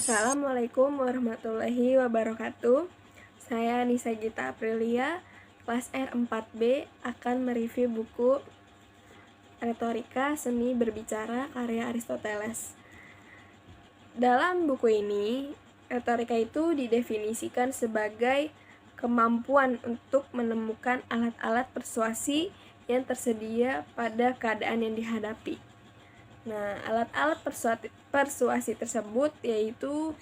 Assalamualaikum warahmatullahi wabarakatuh. Saya Nisa Gita Aprilia, kelas R4B, akan mereview buku Retorika Seni Berbicara karya Aristoteles. Dalam buku ini, retorika itu didefinisikan sebagai kemampuan untuk menemukan alat-alat persuasi yang tersedia pada keadaan yang dihadapi. Nah, alat-alat persuasi tersebut yaitu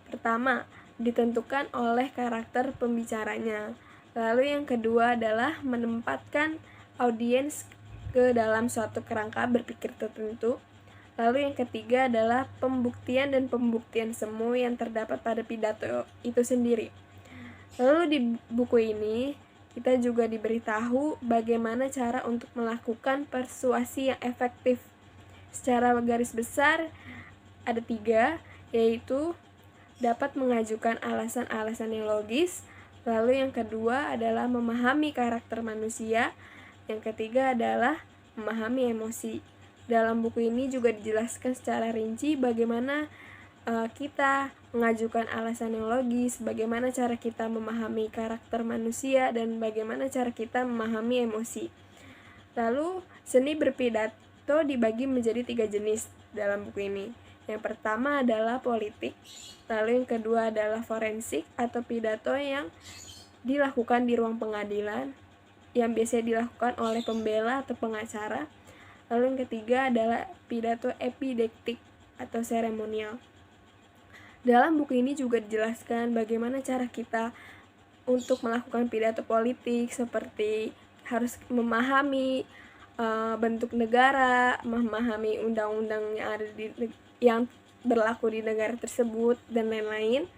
pertama, ditentukan oleh karakter pembicaranya. Lalu yang kedua adalah menempatkan audiens ke dalam suatu kerangka berpikir tertentu. Lalu yang ketiga adalah pembuktian dan pembuktian semu yang terdapat pada pidato itu sendiri. Lalu di buku ini kita juga diberitahu bagaimana cara untuk melakukan persuasi yang efektif. Secara garis besar ada 3, yaitu dapat mengajukan alasan-alasan yang logis. Lalu yang kedua adalah memahami karakter manusia. Yang ketiga adalah memahami emosi. Dalam buku ini juga dijelaskan secara rinci bagaimana kita mengajukan alasan yang logis, bagaimana cara kita memahami karakter manusia, dan bagaimana cara kita memahami emosi. Lalu seni berpidato dibagi menjadi 3 jenis dalam buku ini. Yang pertama adalah politik, lalu yang kedua adalah forensik atau pidato yang dilakukan di ruang pengadilan, yang biasanya dilakukan oleh pembela atau pengacara. Lalu yang ketiga adalah pidato epidektik atau seremonial. Dalam buku ini juga dijelaskan bagaimana cara kita untuk melakukan pidato politik, seperti harus memahami bentuk negara, memahami undang-undang yang berlaku di negara tersebut, dan lain-lain.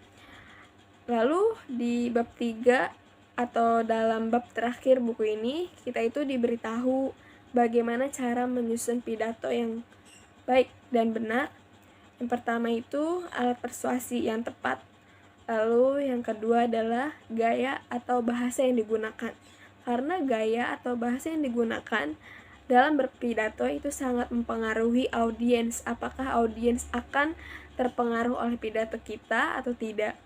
Lalu di bab 3 atau dalam bab terakhir buku ini, kita itu diberitahu bagaimana cara menyusun pidato yang baik dan benar. Yang pertama itu alat persuasi yang tepat. Lalu yang kedua adalah gaya atau bahasa yang digunakan. Karena gaya atau bahasa yang digunakan dalam berpidato itu sangat mempengaruhi audiens, apakah audiens akan terpengaruh oleh pidato kita atau tidak.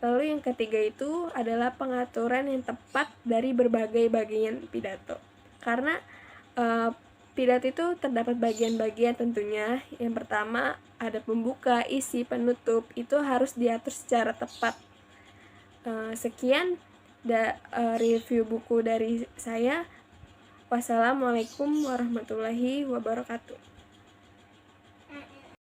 Lalu yang ketiga itu adalah pengaturan yang tepat dari berbagai bagian pidato. Karena pidato itu terdapat bagian-bagian tentunya. Yang pertama ada pembuka, isi, penutup, itu harus diatur secara tepat. Sekian review buku dari saya. Wassalamualaikum warahmatullahi wabarakatuh.